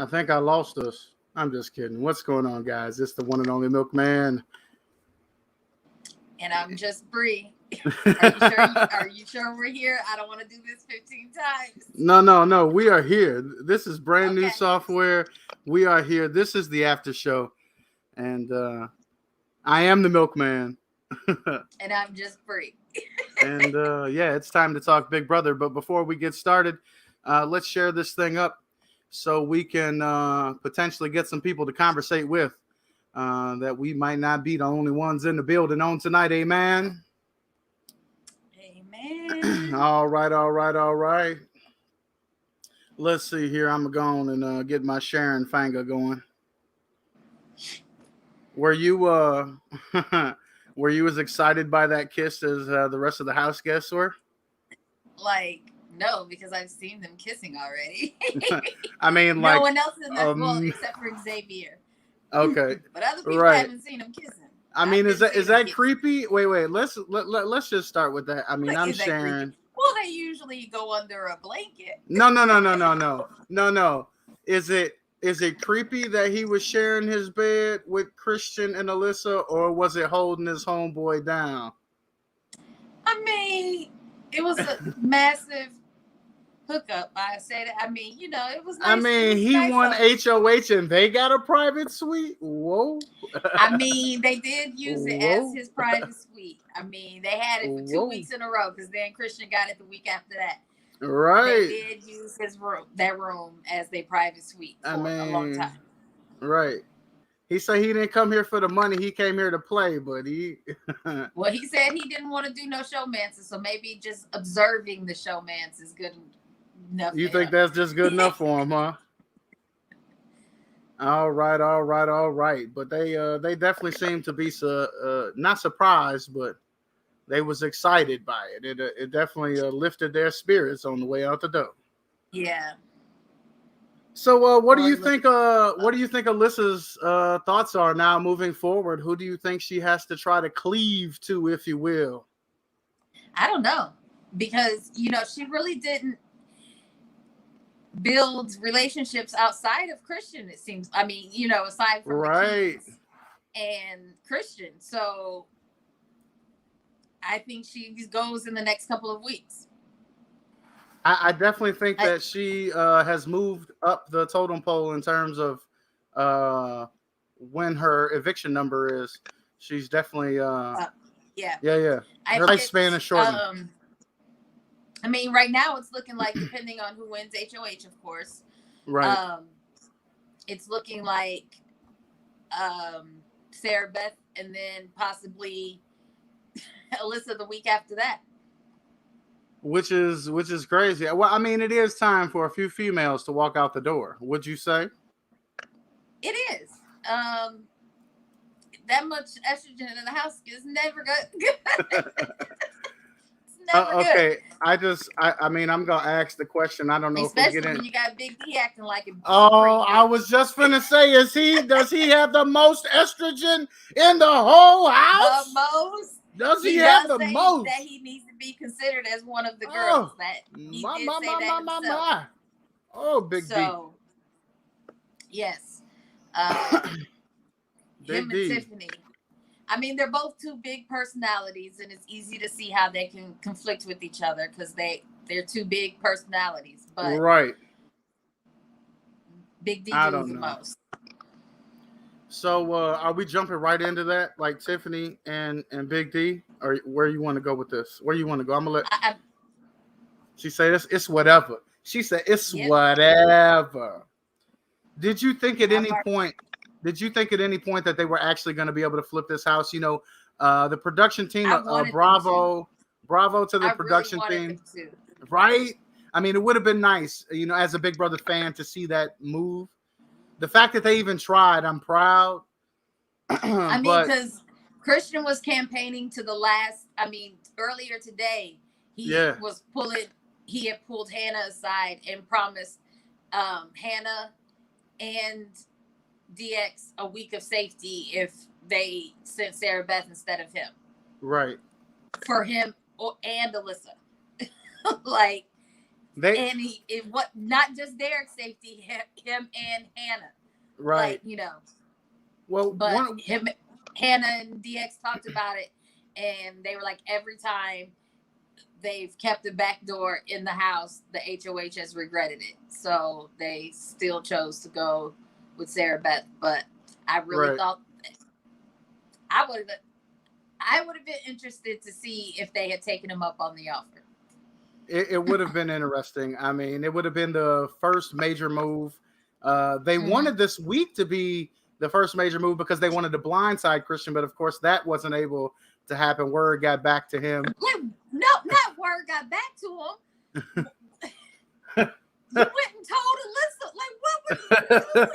I think I lost us. I'm just kidding. What's going on, guys? It's the one and only Milkman. And I'm just Bree. Are you sure we're here? I don't want to do this 15 times. No. We are here. This is brand new Okay. software. We are here. This is the after show. And I am the Milkman. And I'm just Bree. And yeah, it's time to talk Big Brother. But before we get started, let's share this thing up so we can potentially get some people to conversate with that we might not be the only ones in the building on tonight. Amen. Amen. All right. Let's see here. I'm going and get my Sharon finger going. Were you were you as excited by that kiss as the rest of the house guests were? Like, no, because I've seen them kissing already. I mean, no one else in that, well, except for Xavier. Okay. But other people haven't seen them kissing. I mean, is that creepy? Wait. Let's just start with that. I mean, like, I'm Sharon. Well, they usually go under a blanket. No. Is it creepy that he was sharing his bed with Christian and Alyssa, or was it holding his homeboy down? I mean, it was a massive hookup. I said, I mean, you know, it was nice. I mean, he won HOH and they got a private suite. Whoa. I mean, they did use it as his private suite. I mean, they had it for 2 weeks in a row because then Christian got it the week after that. Right. They did use that room as their private suite for a long time. Right. He said he didn't come here for the money. He came here to play, but he... Well, he said he didn't want to do no showmances, so maybe just observing the showmance is good enough. You think that's just good enough for him, huh? All right. But they definitely seem to be not surprised, but they was excited by it. It definitely lifted their spirits on the way out the door. Yeah. So what do you think? What do you think Alyssa's thoughts are now moving forward? Who do you think she has to try to cleave to, if you will? I don't know, because she really didn't build relationships outside of Christian. It seems. I mean, aside from right and Christian. So I think she goes in the next couple of weeks. I definitely think that she has moved up the totem pole in terms of when her eviction number is. She's definitely yeah. Her lifespan is shortened. I mean, right now it's looking like, depending on who wins HOH, of course. Right. It's looking like Sarah Beth, and then possibly Alyssa the week after that. Which is crazy. Well, I mean, it is time for a few females to walk out the door. Would you say? It is. That much estrogen in the house is never good. Okay, I mean, I'm gonna ask the question. I don't know especially if we're when you got Big D acting like it. Oh, I was just gonna say, does he have the most estrogen in the whole house? The most. Does he have the most? That he needs to be considered as one of the girls. That he did say that himself. Oh, Big D. Yes. Him and Tiffany. I mean, they're both two big personalities, and it's easy to see how they can conflict with each other because they're two big personalities. But right. Big D does the most. So are we jumping right into that, like Tiffany and Big D, or where you want to go with this? Where you want to go? I'm gonna let. She said it's whatever. She said it's whatever. Did you think at any point? Did you think at any point that they were actually going to be able to flip this house? The production team, bravo to the production team, right? I mean, it would have been nice, as a Big Brother fan, to see that move. The fact that they even tried, I'm proud. I mean, because Christian was campaigning to the last. I mean, earlier today, he had pulled Hannah aside and promised Hannah and DX a week of safety if they sent Sarah Beth instead of him. Right. For him and Alyssa. Like, And it what not just Derek's safety, him and Hannah. Right. Like, Well, but Hannah and DX talked about it, and they were like, every time they've kept the back door in the house, the HOH has regretted it. So they still chose to go with Sarah Beth. But I really thought I would have been interested to see if they had taken him up on the offer. It would have been interesting. I mean, it would have been the first major move. They wanted this week to be the first major move because they wanted to blindside Christian, but of course that wasn't able to happen. Word got back to him. No, not word got back to him. You went and told Alyssa, like, what were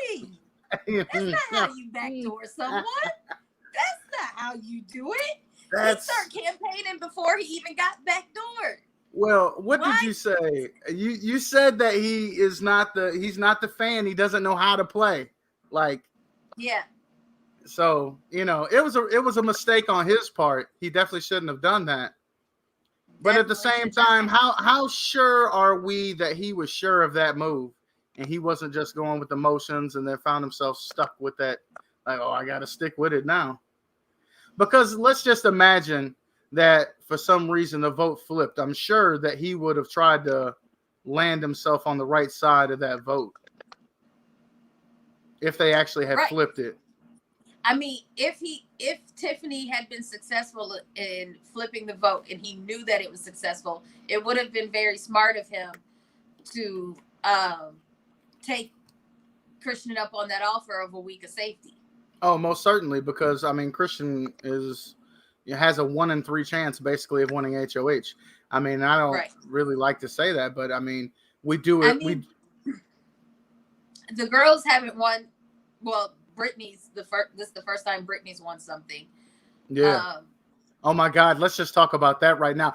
you doing? That's not how you backdoor someone. That's not how you do it. He started campaigning before he even got backdoored. Well, what did you say? You said that he's not the fan. He doesn't know how to play. Like, yeah. So, it was a mistake on his part. He definitely shouldn't have done that. But at the same time, how sure are we that he was sure of that move and he wasn't just going with the motions and then found himself stuck with that, like, oh, I got to stick with it now. Because let's just imagine that for some reason the vote flipped. I'm sure that he would have tried to land himself on the right side of that vote if they actually had flipped it. I mean, if Tiffany had been successful in flipping the vote and he knew that it was successful, it would have been very smart of him to take Christian up on that offer of a week of safety. Oh, most certainly, because I mean, Christian has a 1 in 3 chance basically of winning HOH. I mean, I don't really like to say that, but I mean, we do it. The girls haven't won. Well, Brittany's this is the first time Brittany's won something. Yeah. Oh my God, let's just talk about that right now.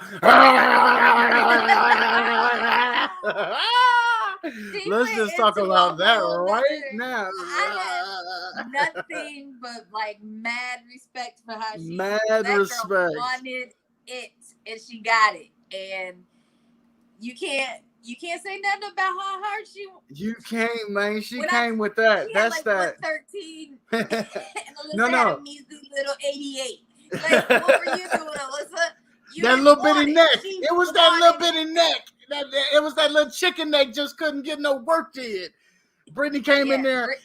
Let's just talk about that right now. I have nothing but like mad respect for how she girl wanted it and she got it. And you can't say nothing about how hard she. You can't, man. She came with that. That's that. 13. And Alyssa had a measly little 88. Like, what were you doing, Alyssa? That little bitty neck. It was that little bitty neck. It was that little chicken neck just couldn't get no work did. Brittany came in there.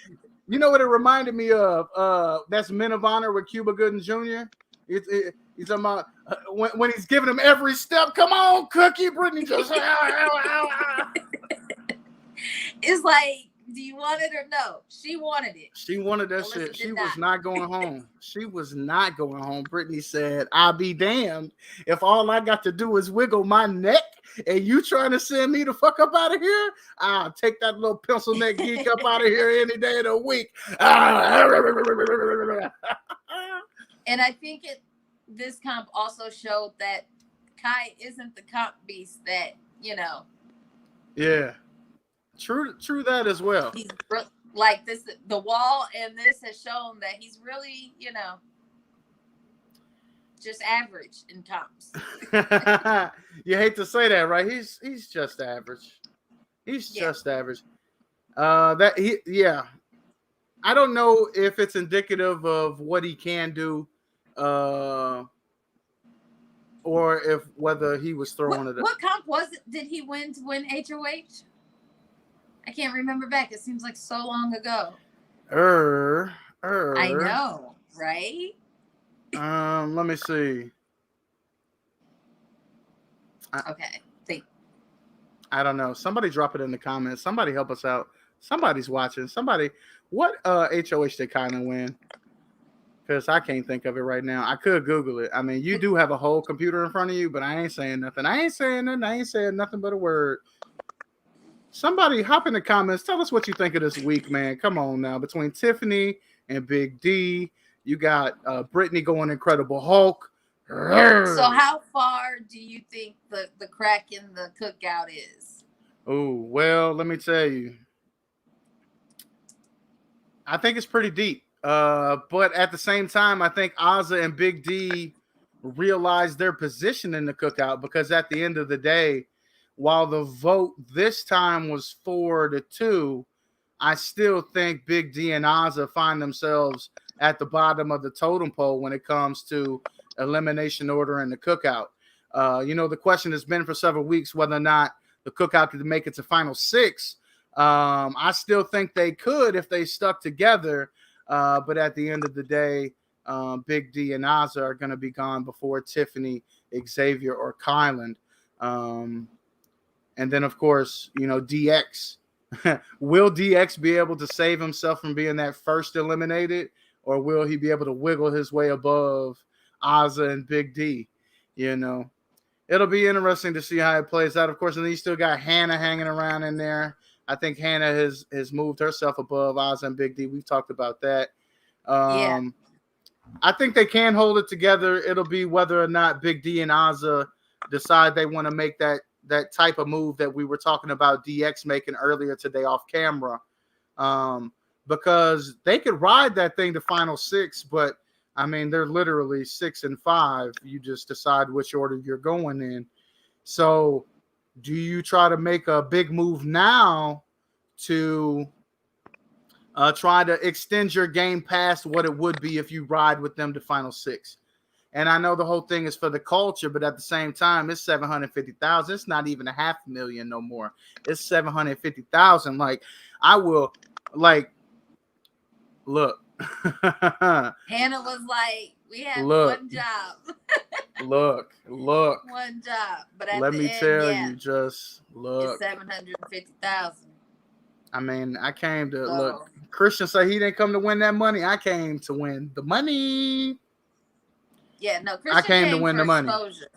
You know what it reminded me of? That's Men of Honor with Cuba Gooding Jr. He's talking about when he's giving him every step. Come on, Cookie. Brittany just. It's like, do you want it or no? She wanted it. She wanted that shit. She was not going home. She was not going home. Brittany said, I'll be damned if all I got to do is wiggle my neck and you trying to send me the fuck up out of here? I'll take that little pencil neck geek up out of here any day of the week. And I think this comp also showed that Kai isn't the comp beast that, Yeah. True that as well. He's like this. The wall and this has shown that he's really, just average in comps. You hate to say that, right? He's just average. He's just average. I don't know if it's indicative of what he can do, or if whether he was throwing it. What comp was it? Did he win to win HOH? I can't remember back. It seems like so long ago. I know, right? Let me see. Okay. I don't know. Somebody drop it in the comments. Somebody help us out. Somebody's watching. What HOH they kind of win? Because I can't think of it right now. I could Google it. I mean, you do have a whole computer in front of you, but I ain't saying nothing. I ain't saying nothing but a word. Somebody hop in the comments. Tell us what you think of this week, man. Come on now. Between Tiffany and Big D, you got Brittany going Incredible Hulk. So how far do you think the crack in the cookout is? Oh, well, let me tell you. I think it's pretty deep. But at the same time, I think Ozza and Big D realized their position in the cookout because at the end of the day, while the vote this time was 4-2, I still think Big D and Ozza find themselves at the bottom of the totem pole when it comes to elimination order and the cookout. The question has been for several weeks whether or not the cookout could make it to final 6. I still think they could if they stuck together. But at the end of the day, Big D and Ozza are going to be gone before Tiffany, Xavier, or Kyland. And then, of course, DX. Will DX be able to save himself from being that first eliminated, or will he be able to wiggle his way above Ozza and Big D? It'll be interesting to see how it plays out, of course. And then you still got Hannah hanging around in there. I think Hannah has moved herself above Ozza and Big D. We've talked about that. Yeah. I think they can hold it together. It'll be whether or not Big D and Ozza decide they want to make that type of move that we were talking about DX making earlier today off camera. Because they could ride that thing to final 6, but I mean, they're literally 6 and 5. You just decide which order you're going in. So do you try to make a big move now to try to extend your game past what it would be if you ride with them to final 6? And I know the whole thing is for the culture, but at the same time, it's 750,000. It's not even $500,000 no more. It's 750,000. Like, I will, look. Hannah was like, "We have one job." Look. One job, but let me tell you, just look. It's 750,000. I mean, I came to look. Christian said he didn't come to win that money. I came to win the money. Yeah, no, Christian I came to win the money. Exposure.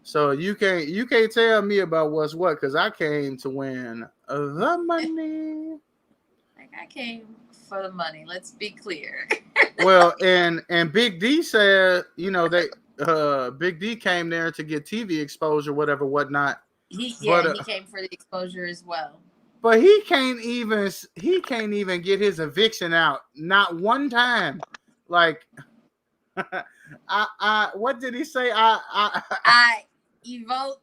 So you can't tell me about what's what, because I came to win the money. Like, I came for the money. Let's be clear. Well, and Big D said, they Big D came there to get TV exposure, whatever, whatnot. He came for the exposure as well. But he can't even get his eviction out, not one time. Like, I what did he say? I evoke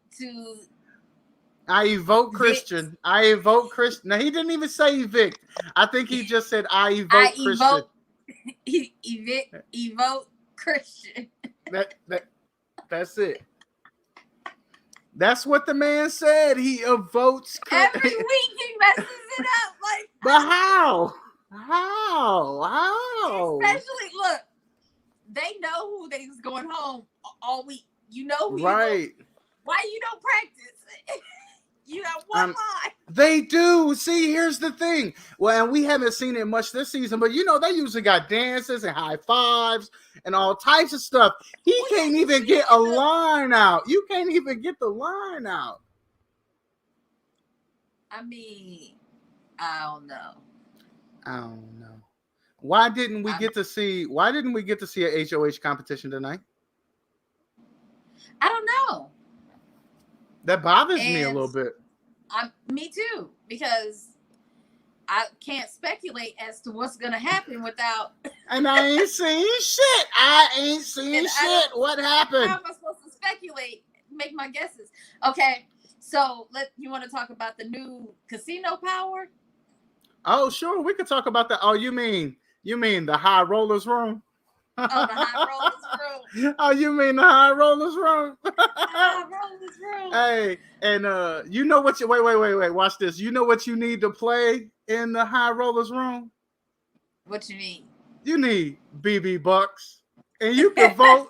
Christian. I evoke Christian. Now, he didn't even say evict. I think he just said I evoke Christian. Evoke Christian. That's it. That's what the man said. He evokes every week. He messes it up. Like, but how? Especially, look, they know who they's going home all week. You know who right. Why you don't practice? You got one line. They do. See, here's the thing. Well, and we haven't seen it much this season, but they usually got dances and high fives and all types of stuff. He can't even get a line out. You can't even get the line out. I mean, I don't know. Why didn't we get to see a HOH competition tonight? I don't know. That bothers me a little bit. Me too, because I can't speculate as to what's going to happen without. And I ain't seen shit. What happened? How am I supposed to speculate? Make my guesses. Okay, so you want to talk about the new casino power? Oh, sure. We could talk about that. Oh, you mean the high rollers room? Oh, the high rollers room. Oh, you mean the high rollers room? High rollers room. Hey, and what you wait, watch this. You know what you need to play in the high rollers room? What you need? You need BB Bucks. And you can vote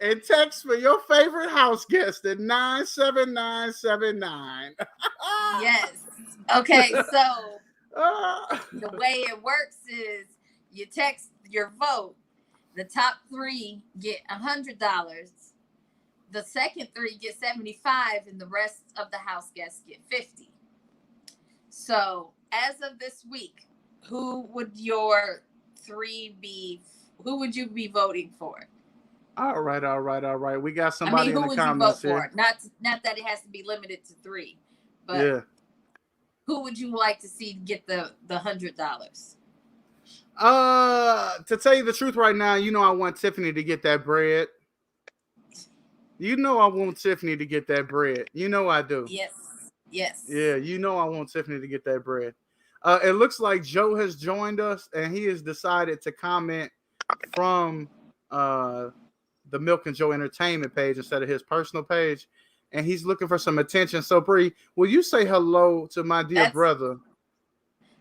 and text for your favorite house guest at 97979. Yes. Okay, so the way it works is you text your vote. The top 3 get $100. The second 3 get $75, and the rest of the house guests get $50. So, as of this week, who would your 3 be? Who would you be voting for? All right. We got somebody in the comments here. For? Not that it has to be limited to 3, but who would you like to see get the $100? To tell you the truth right now, I want Tiffany to get that bread. You know I want Tiffany to get that bread. You know I do. Yes. Yes. Yeah, you know I want Tiffany to get that bread. It looks like Joe has joined us, and he has decided to comment from the Milk and Joe Entertainment page instead of his personal page, and he's looking for some attention. So, Bree, will you say hello to my dear brother?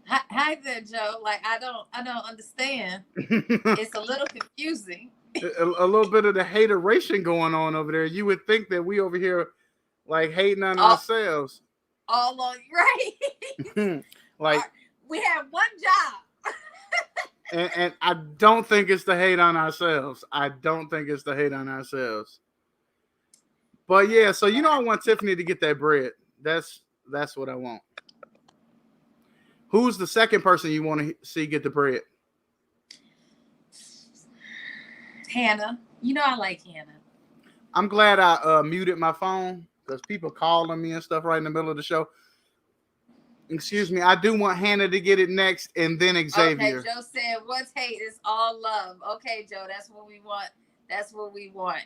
Hi there, Joe. Like I don't understand. It's a little confusing. a little bit of the hateration going on over there. You would think that we over here like hating on ourselves. All on right. Like we have one job. and I don't think it's the hate on ourselves. I don't think it's the hate on ourselves. But yeah, so you know I want Tiffany to get that bread. That's what I want. Who's the second person you want to see get the bread? Hannah. You know I like Hannah. I'm glad I muted my phone because people calling me and stuff right in the middle of the show. Excuse me. I do want Hannah to get it next and then Xavier. Okay, Joe said, what's hate is all love. Okay, Joe, that's what we want. That's what we want.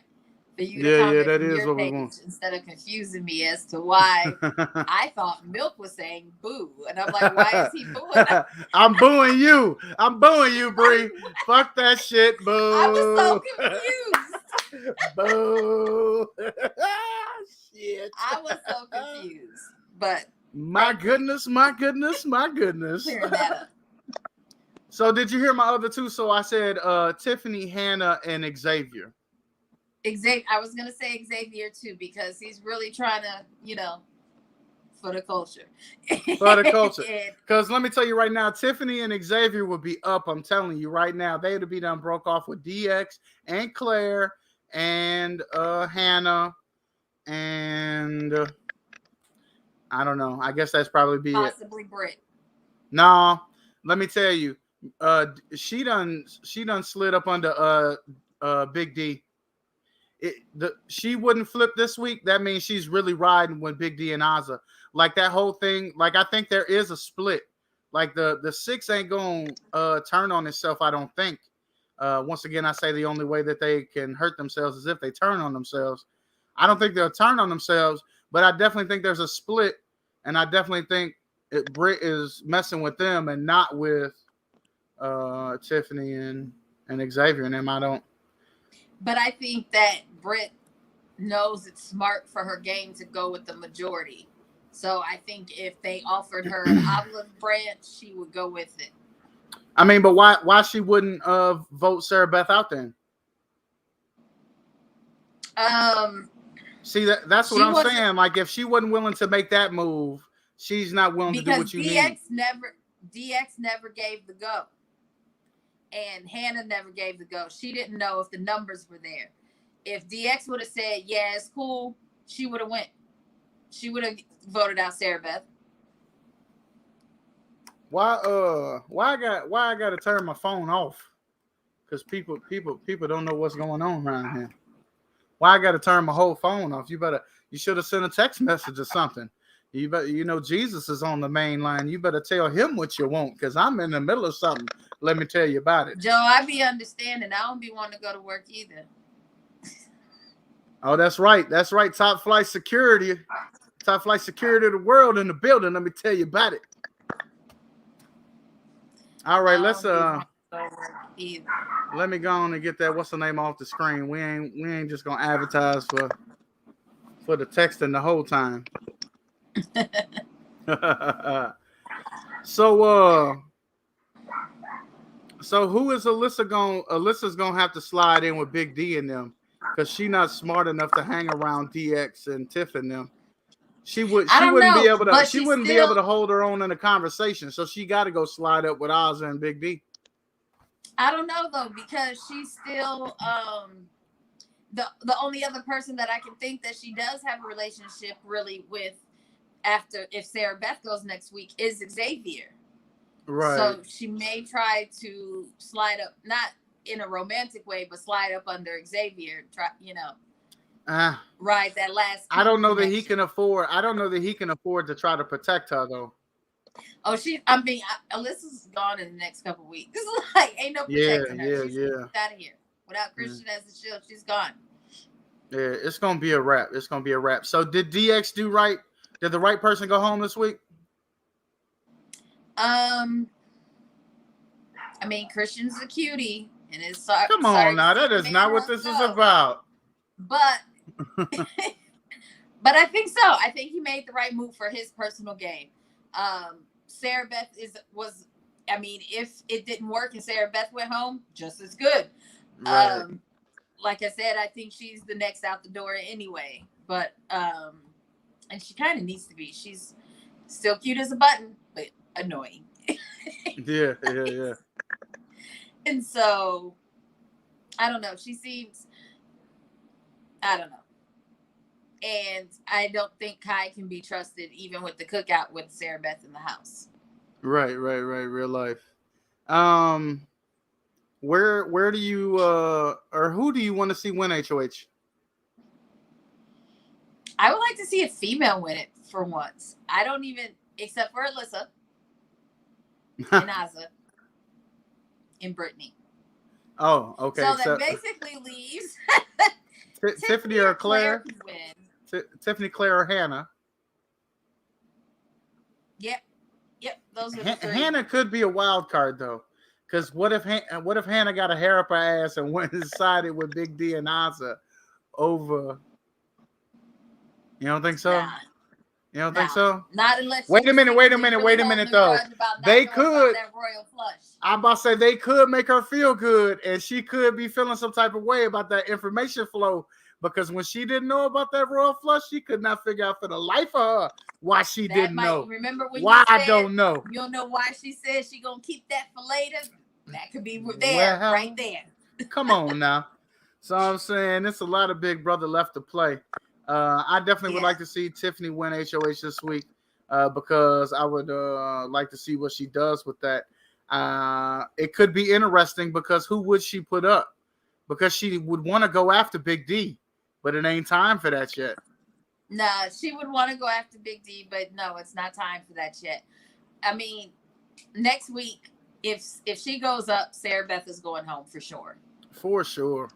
For you to comment that is what we want. Instead of confusing me as to why I thought Milk was saying boo. And I'm like, why is he booing? I'm booing you. I'm booing you, Bree. Fuck that shit, boo. I was so confused. Boo. Shit. I was so confused. But my goodness. Clearing that up. So did you hear my other two? So I said Tiffany, Hannah, and Xavier. I was gonna say Xavier too because he's really trying to, for the culture. For the culture. Because let me tell you right now, Tiffany and Xavier would be up. I'm telling you right now, they would be done broke off with DX and Claire and Hannah and I don't know. I guess that's probably be possibly Britt. No, let me tell you, she done slid up under Big D. She wouldn't flip this week. That means she's really riding with Big D and Ozza. Like that whole thing. Like I think there is a split. Like the 6 ain't gonna turn on itself. I don't think. Once again, I say the only way that they can hurt themselves is if they turn on themselves. I don't think they'll turn on themselves, but I definitely think there's a split, and I definitely think Britt is messing with them and not with Tiffany and Xavier and them. I don't. But I think that Britt knows it's smart for her game to go with the majority. So I think if they offered her an olive branch, she would go with it. I mean, but why she wouldn't vote Sarah Beth out then? See that's what I'm saying. Like if she wasn't willing to make that move, she's not willing to do what you need. DX never gave the go. And Hannah never gave the go. She didn't know if the numbers were there. If DX would have said, yeah, it's cool, she would have went. She would have voted out Sarah Beth. Why I gotta turn my phone off? Because people don't know what's going on around here. Why I gotta turn my whole phone off? You should have sent a text message or something. Jesus is on the main line. You better tell him what you want because I'm in the middle of something. Let me tell you about it. Joe, I be understanding. I don't be wanting to go to work either. Oh, that's right. That's right. Top flight security of the world in the building. Let me tell you about it. All right, let me go on and get that. What's the name off the screen? We ain't just gonna advertise for the texting the whole time. So who is Alyssa's gonna have to slide in with Big D and them because she's not smart enough to hang around DX and Tiff and them. She wouldn't be able to hold her own in a conversation, so she got to go slide up with Ozzy and Big D. I don't know though because she's still the only other person that I can think that she does have a relationship really with after if Sarah Beth goes next week is Xavier. Right. So she may try to slide up, not in a romantic way, but slide up under Xavier. Right. That last. I don't know that he can afford. I don't know that he can afford to try to protect her though. Oh, Alyssa's gone in the next couple of weeks. Like, ain't no protecting her. She's out of here. Without Christian as the shield, she's gone. Yeah, it's gonna be a wrap. It's gonna be a wrap. So did DX do right? Did the right person go home this week? I mean, Christian's a cutie, and it's Come sorry on to now, see that the is man not what won't this is go, about. but but I think so. I think he made the right move for his personal game. Sarah Beth was. I mean, if it didn't work and Sarah Beth went home, just as good. Right. Like I said, I think she's the next out the door anyway. But and she kind of needs to be. She's still cute as a button, but annoying. Yeah. And so I don't know. She seems, I don't know. And I don't think Kai can be trusted even with the cookout with Sarah Beth in the house. Right. Real life. Where do you or who do you want to see win HOH? I would like to see a female win it for once. I don't even, except for Alyssa and Azza and Brittany. Oh, okay. So that basically leaves Tiffany or Claire? Win. Tiffany, Claire, or Hannah? Yep. Those are the three. Hannah could be a wild card though, because what if Hannah got a hair up her ass and went and sided with Big D and Azza over? You don't think so? Nah. You don't think so? Not unless. Wait a minute though. They could. That royal flush. I'm about to say they could make her feel good, and she could be feeling some type of way about that information flow. Because when she didn't know about that royal flush, she could not figure out for the life of her why she didn't know. Remember when why you said, I don't know. You don't know why she said she gonna keep that for later. That could be there, right there. Come on now. So I'm saying it's a lot of Big Brother left to play. I definitely would like to see Tiffany win HOH this week because I would like to see what she does with that. It could be interesting because who would she put up? Because she would want to go after Big D, but it ain't time for that yet. Nah, she would want to go after Big D, but no, it's not time for that yet. I mean, next week, if she goes up, Sarah Beth is going home for sure. For sure.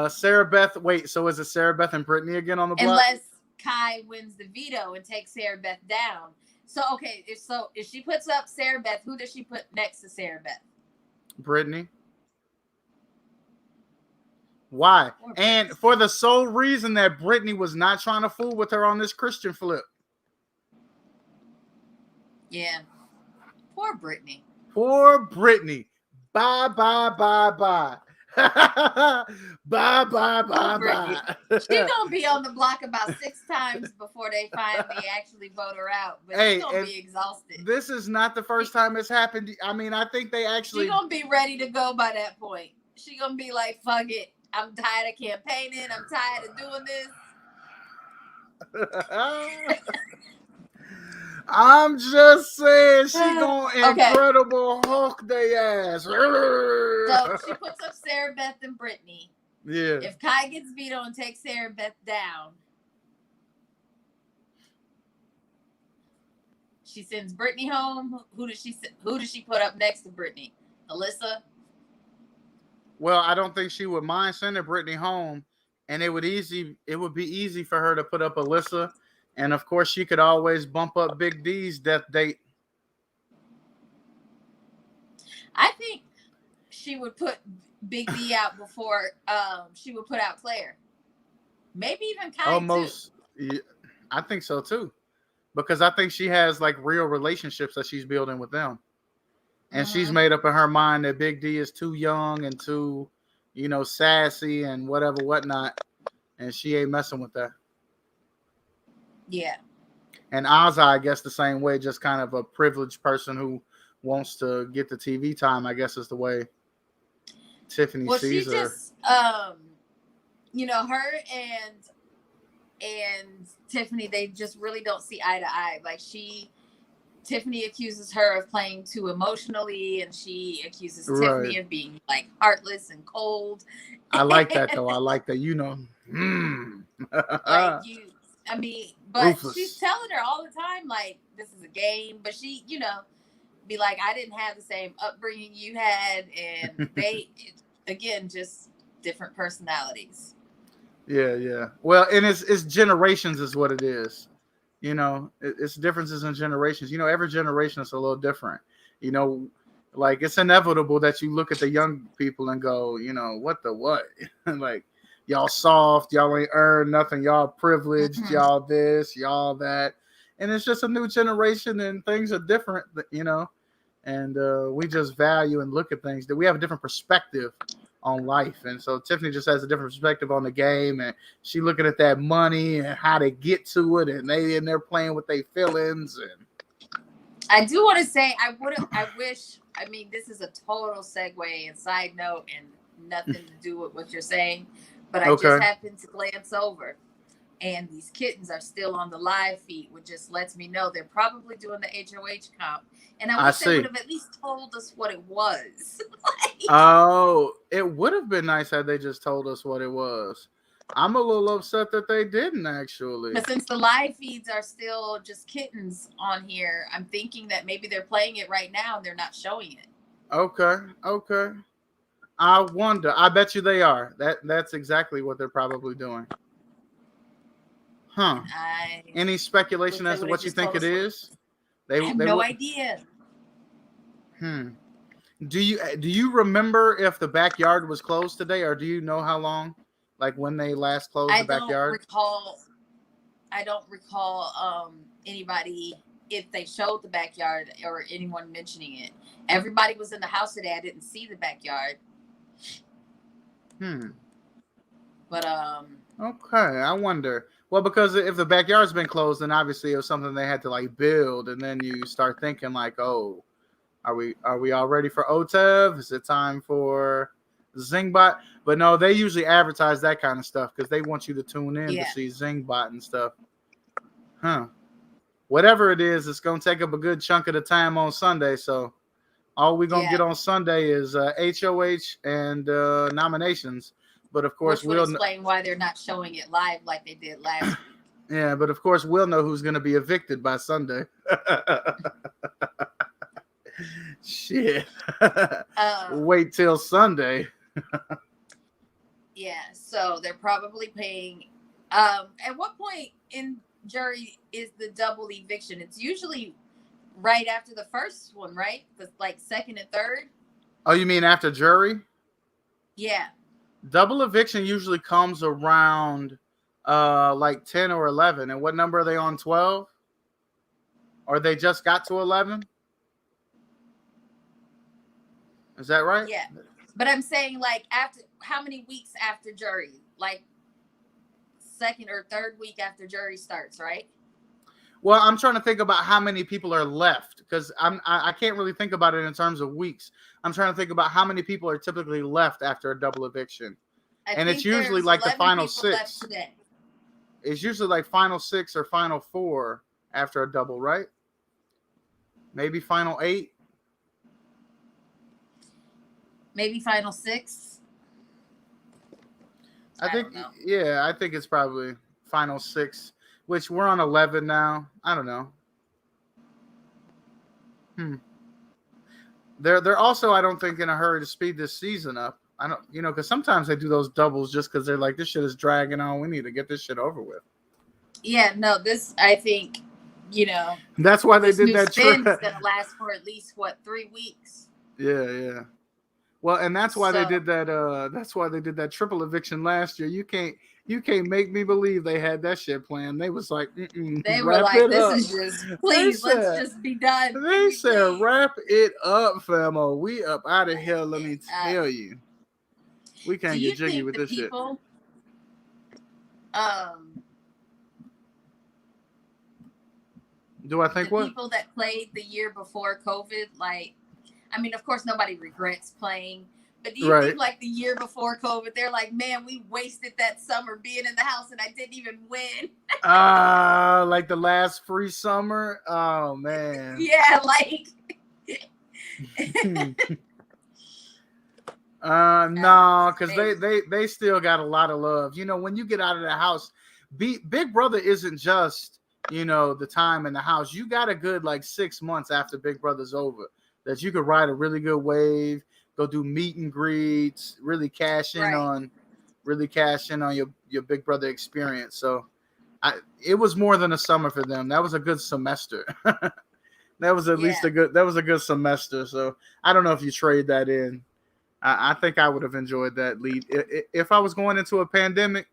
Sarah Beth, wait, so is it Sarah Beth and Brittany again on the block? Unless Kai wins the veto and takes Sarah Beth down. So, okay, if she puts up Sarah Beth, who does she put next to Sarah Beth? Brittany. Why? And for the sole reason that Brittany was not trying to fool with her on this Christian flip. Yeah. Poor Brittany. Bye. Bye. She's gonna be on the block about 6 times before they finally actually vote her out. But she's gonna be exhausted. This is not the first time it's happened. I mean, I think they actually. She's gonna be ready to go by that point. She's gonna be like, "Fuck it, I'm tired of campaigning. I'm tired of doing this." I'm just saying she gonna incredible Hulk they ass. So she puts up Sarah Beth and Brittany. Yeah. If Kai gets veto and takes Sarah Beth down, she sends Brittany home. Who does she put up next to Brittany? Alyssa? Well, I don't think she would mind sending Brittany home, and it would be easy for her to put up Alyssa. And, of course, she could always bump up Big D's death date. I think she would put Big D out before she would put out Claire. Maybe even Kai, almost, too. Yeah, I think so, too. Because I think she has, like, real relationships that she's building with them. And she's made up in her mind that Big D is too young and too, sassy and whatnot. And she ain't messing with that. Yeah. And Azza, I guess, the same way, just kind of a privileged person who wants to get the TV time, I guess is the way Tiffany sees her. Well, she just, her and Tiffany, they just really don't see eye to eye. Like Tiffany accuses her of playing too emotionally, and she accuses Tiffany of being like heartless and cold. I like that though. I like that. But Ruthless. She's telling her all the time, like, this is a game. But she, be like, I didn't have the same upbringing you had. And they, again, just different personalities. Yeah. Well, and it's generations is what it is. It's differences in generations. Every generation is a little different. You know, like it's inevitable that you look at the young people and go, what the what? Like, y'all soft, y'all ain't earned nothing, y'all privileged, y'all this, y'all that. And it's just a new generation and things are different, and we just value and look at things that we have a different perspective on life. And so Tiffany just has a different perspective on the game, and she looking at that money and how they get to it, and they in there playing with their feelings. And I do want to say this is a total segue and side note and nothing to do with what you're saying, but I just happened to glance over and these kittens are still on the live feed, which just lets me know they're probably doing the HOH comp. And I wish they would have at least told us what it was. Oh, it would have been nice had they just told us what it was. I'm a little upset that they didn't, actually. But since the live feeds are still just kittens on here, I'm thinking that maybe they're playing it right now and they're not showing it. Okay. I wonder. I bet you they are. That's exactly what they're probably doing. Huh. Any speculation as to what you think it is? I have no idea. Do you remember if the backyard was closed today, or do you know how long, like when they last closed the backyard? I don't recall anybody, if they showed the backyard or anyone mentioning it. Everybody was in the house today. I didn't see the backyard. But okay, I wonder. Well, because if the backyard's been closed, then obviously it was something they had to like build, and then you start thinking like, oh, are we all ready for OTEV? Is it time for Zingbot? But no, they usually advertise that kind of stuff because they want you to tune in to see Zingbot and stuff. Whatever it is, it's gonna take up a good chunk of the time on Sunday. So all we're gonna get on Sunday is HOH and nominations. But of course, we'll explain why they're not showing it live like they did last week. Yeah, but of course, we'll know who's going to be evicted by Sunday. Shit. Wait till Sunday. Yeah, so they're probably paying. At what point in jury is the double eviction? It's usually right after the first one, right? The second and third. Oh, you mean after jury? Yeah. Double eviction usually comes around 10 or 11. And what number are they on? 12? Or they just got to 11? Is that right? Yeah. But I'm saying after how many weeks after jury? Second or third week after jury starts, right? Well, I'm trying to think about how many people are left because I can't really think about it in terms of weeks. I'm trying to think about how many people are typically left after a double eviction. And it's usually like the final 6. It's usually like final 6 or final 4 after a double, right? Maybe final 8. Maybe final 6. I think it's probably final 6. Which we're on 11 now. I don't know. They're also, I don't think, in a hurry to speed this season up. I don't, because sometimes they do those doubles just because they're like, this shit is dragging on. We need to get this shit over with. Yeah, no, this, I think, that's why they did that. Spin's gonna last for at least 3 weeks. Yeah. Well, and that's why they did that. That's why they did that triple eviction last year. You can't make me believe they had that shit planned. They was like, they were like, this is just, please, let's just be done. They said, wrap it up, famo. We up out of here. Let me tell you, we can't get jiggy with this shit. Do I think what? People that played the year before COVID, of course, nobody regrets playing. But do you think the year before COVID, they're like, man, we wasted that summer being in the house and I didn't even win. Like the last free summer? Oh, man. Yeah, no, because they still got a lot of love. When you get out of the house, Big Brother isn't just, the time in the house. You got a good 6 months after Big Brother's over that you could ride a really good wave, go do meet and greets, really cash in on your Big Brother experience. So it was more than a summer for them. That was a good semester. That was at least a good semester. So I don't know if you trade that in. I think I would have enjoyed that lead. If I was going into a pandemic,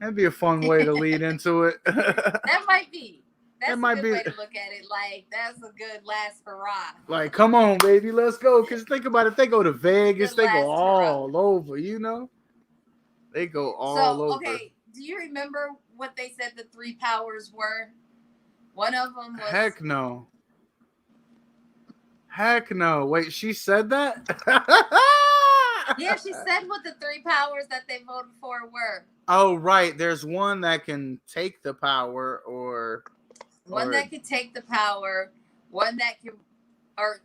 that'd be a fun way to lead into it. That might be. That's a good way to look at it. Like, that's a good last hurrah. Like, come on, baby, let's go. Because think about it. They go to Vegas. They go all over, you know? They go all over. Okay, do you remember what they said the 3 powers were? One of them was... Heck no. Wait, she said that? Yeah, she said what the 3 powers that they voted for were. Oh, right. There's one that can take the power or... One that can take the power, one that can, or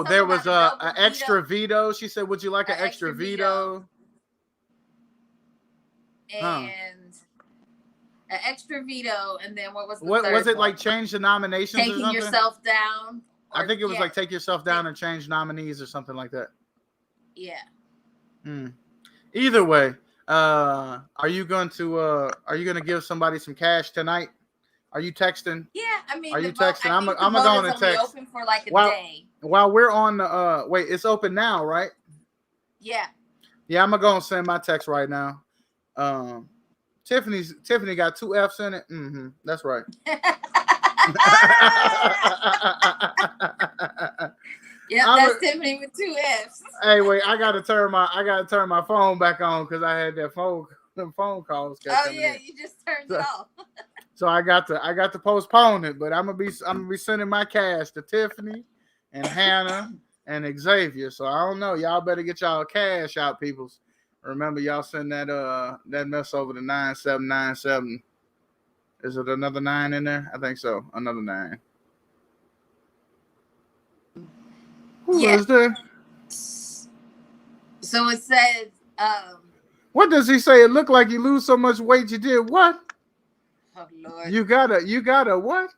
there was an extra veto. She said, "Would you like an extra veto?" And an extra veto, and then what was the what third was it one? like? Change the nominations. Taking yourself down. I think it was like take yourself down and change nominees or something like that. Yeah. Either way, are you going to give somebody some cash tonight? Are you texting? Yeah, I mean, are you texting? I'm gonna go and text. Open for like a day. While we're on the wait, it's open now, right? Yeah. Yeah, I'm gonna go and send my text right now. Tiffany got 2 F's in it. That's right. Yeah, that's Tiffany with 2 F's. Hey, wait, I gotta turn my phone back on because I had that phone calls. Oh yeah, you just turned it off. So I got to postpone it, but I'm gonna be sending my cash to Tiffany and Hannah and Xavier. So I don't know. Y'all better get y'all cash out, peoples. Remember, y'all send that mess over to 9797. Is it another 9 in there? I think so. Another 9. Who is there? So it says. What does he say? It looked like you lose so much weight you did what? Oh Lord. You gotta what?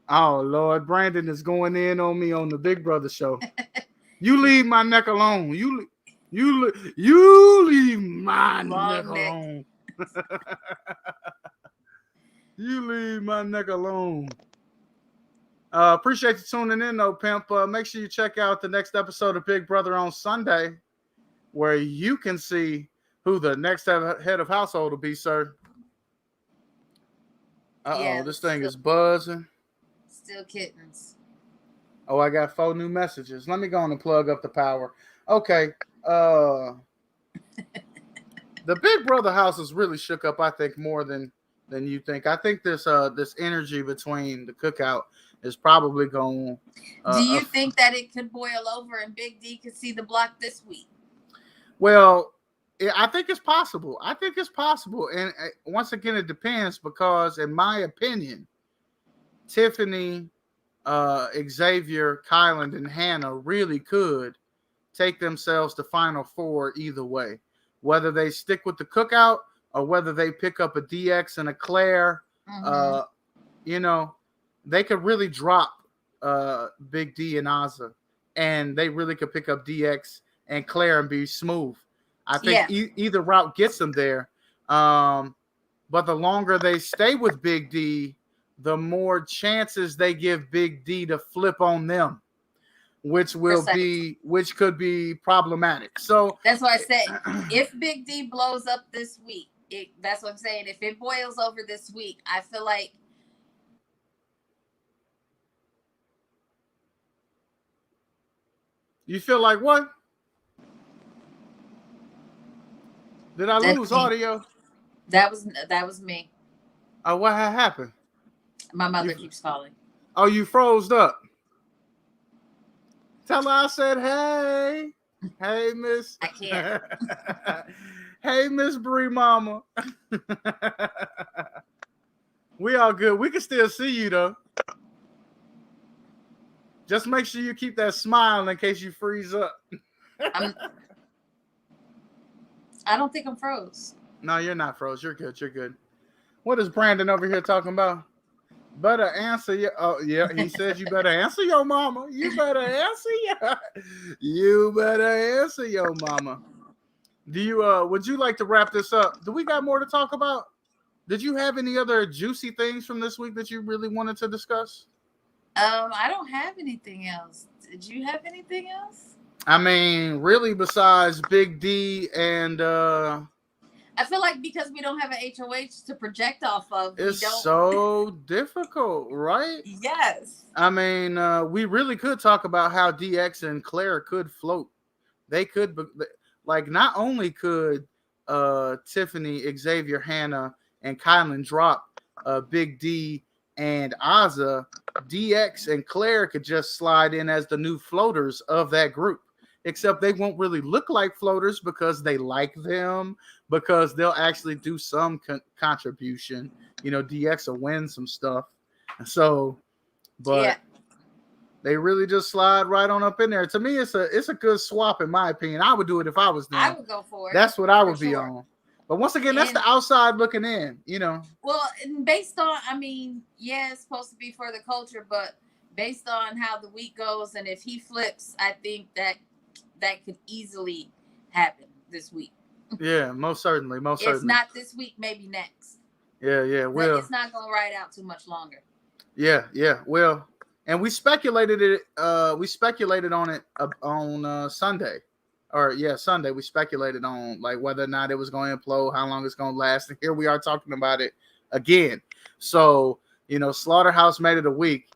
Oh Lord, Brandon is going in on me on the Big Brother show. You leave my neck alone. You leave my neck alone. You leave my neck alone. Appreciate you tuning in, though, Pimp. Make sure you check out the next episode of Big Brother on Sunday, where you can see who the next head of household will be, sir. This thing is buzzing. Still kittens. Oh, I got 4 new messages. Let me go on and plug up the power. Okay. The Big Brother house is really shook up, I think, more than you think. I think this energy between the cookout is probably going. Do you think that it could boil over and Big D could see the block this week? Well, I think it's possible. And once again, it depends because, in my opinion, Tiffany, Xavier, Kyland, and Hannah really could take themselves to Final Four either way. Whether they stick with the cookout or whether they pick up a DX and a Claire, they could really drop Big D and Azza, and they really could pick up DX and Claire and be smooth. I think either route gets them there. But the longer they stay with Big D, the more chances they give Big D to flip on them, which could be problematic. So that's why I said if Big D blows up this week, that's what I'm saying. If it boils over this week, I feel like you feel like what? Did I lose audio? That was me. Oh, what had happened? My mother keeps calling. Oh, you froze up. Tell her I said, hey. Hey, Miss. I can't. Hey, Miss Bree Mama. We all good. We can still see you, though. Just make sure you keep that smile in case you freeze up. I don't think I'm froze. No, you're not froze. You're good. What is Brandon over here talking about? Better answer your. Oh yeah, he says you better answer your mama. You better answer your. You better answer your mama. Do you? Would you like to wrap this up? Do we got more to talk about? Did you have any other juicy things from this week that you really wanted to discuss? I don't have anything else. Did you have anything else? I mean, really, besides Big D and I feel like because we don't have an HOH to project off of, it's so difficult, right? Yes. I mean, we really could talk about how DX and Claire could float. They could, like, not only could Tiffany, Xavier, Hannah, and Kylan drop Big D and Azza, DX and Claire could just slide in as the new floaters of that group. Except they won't really look like floaters because they like them, because they'll actually do some contribution. You know, DX will win some stuff. So, but they really just slide right on up in there. To me, it's a good swap in my opinion. I would do it if I was them. I would go for it. That's what I would be on. But once again, that's the outside looking in, you know. Well, based on, I mean, yeah, it's supposed to be for the culture, but based on how the week goes, and if he flips, I think that could easily happen this week. Yeah, most certainly. If not this week, maybe next. Yeah. Well, it's not gonna ride out too much longer. Yeah. Well, and we speculated it. We speculated on it on Sunday, Sunday. We speculated on like whether or not it was going to implode, how long it's going to last, and here we are talking about it again. So you know, Slaughterhouse made it a week.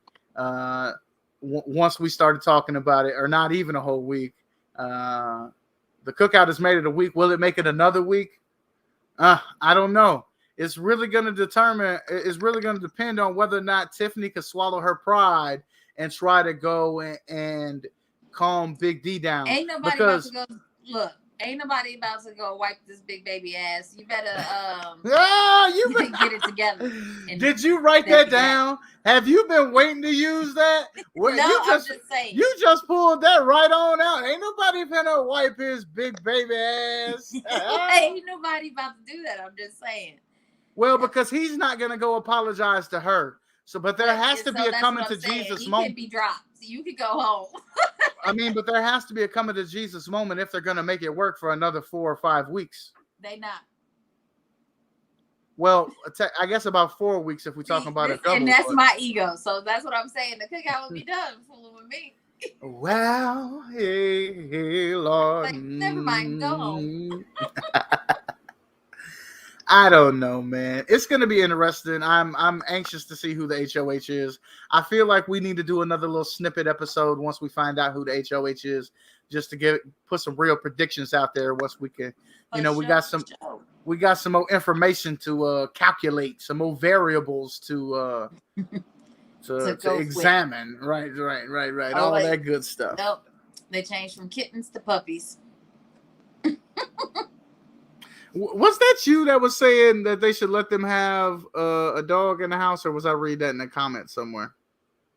Once we started talking about it, or not even a whole week. The Cookout has made it a week. Will it make it another week? I don't know. It's really going to depend on whether or not Tiffany can swallow her pride and try to go and calm Big D down. Ain't nobody about to go. Look, ain't nobody about to go wipe this big baby ass. You better you get it together. Did you write that down? Have you been waiting to use that? No, I'm just saying. You just pulled that right on out. Ain't nobody finna wipe his big baby ass. Ain't nobody about to do that. I'm just saying. Well, because he's not gonna go apologize to her. So, but there has to be a coming to Jesus moment. He can be dropped. You could go home. I mean, but there has to be a coming to Jesus moment if they're gonna make it work for another 4 or 5 weeks. They not. Well, I guess about 4 weeks if we're talking about a double. And that's my ego. So that's what I'm saying. The Cookout will be done fooling with me. Well, hey, Lord. Like, never mind. Go home. I don't know, man. It's going to be interesting. I'm anxious to see who the HOH is. I feel like we need to do another little snippet episode once we find out who the HOH is, just to put some real predictions out there. Once we can, we got some more information to calculate, some more variables to examine. With. Right. All that good stuff. Nope. They changed from kittens to puppies. Was that you that was saying that they should let them have a dog in the house, or was I read that in the comments somewhere?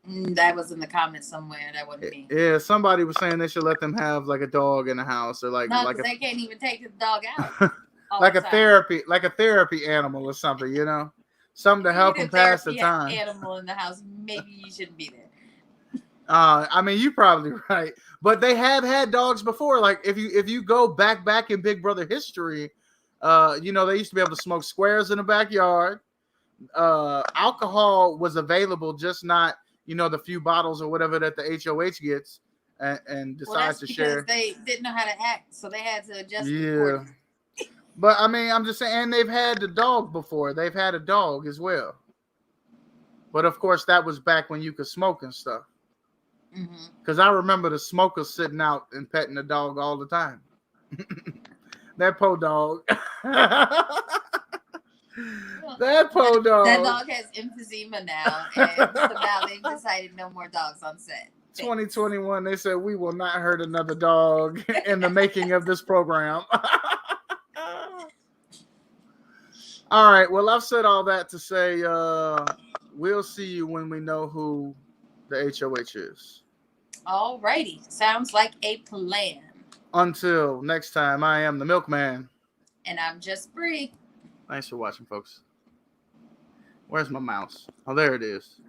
That was in the comments somewhere. That wasn't me. Yeah, somebody was saying they should let them have like a dog in the house, or like they can't even take the dog out. like a therapy animal or something, you know, something to help them pass the time. Animal in the house, maybe you shouldn't be there. I mean, you're probably right, but they have had dogs before. Like if you go back in Big Brother history. They used to be able to smoke squares in the backyard. Alcohol was available, just not, the few bottles or whatever that the HOH gets and decides to share. They didn't know how to act, so they had to adjust. Yeah. But I mean, I'm just saying, and they've had the dog before. They've had a dog as well. But of course, that was back when you could smoke and stuff. Because I remember the smokers sitting out and petting the dog all the time. That poor dog. That poor dog. That dog has emphysema now, and so now they've decided no more dogs on set. 2021, they said we will not hurt another dog in the making of this program. All right. Well, I've said all that to say we'll see you when we know who the HOH is. All righty. Sounds like a plan. Until next time, I am the Milkman. And I'm just Bree. Thanks for watching, folks. Where's my mouse? Oh, there it is.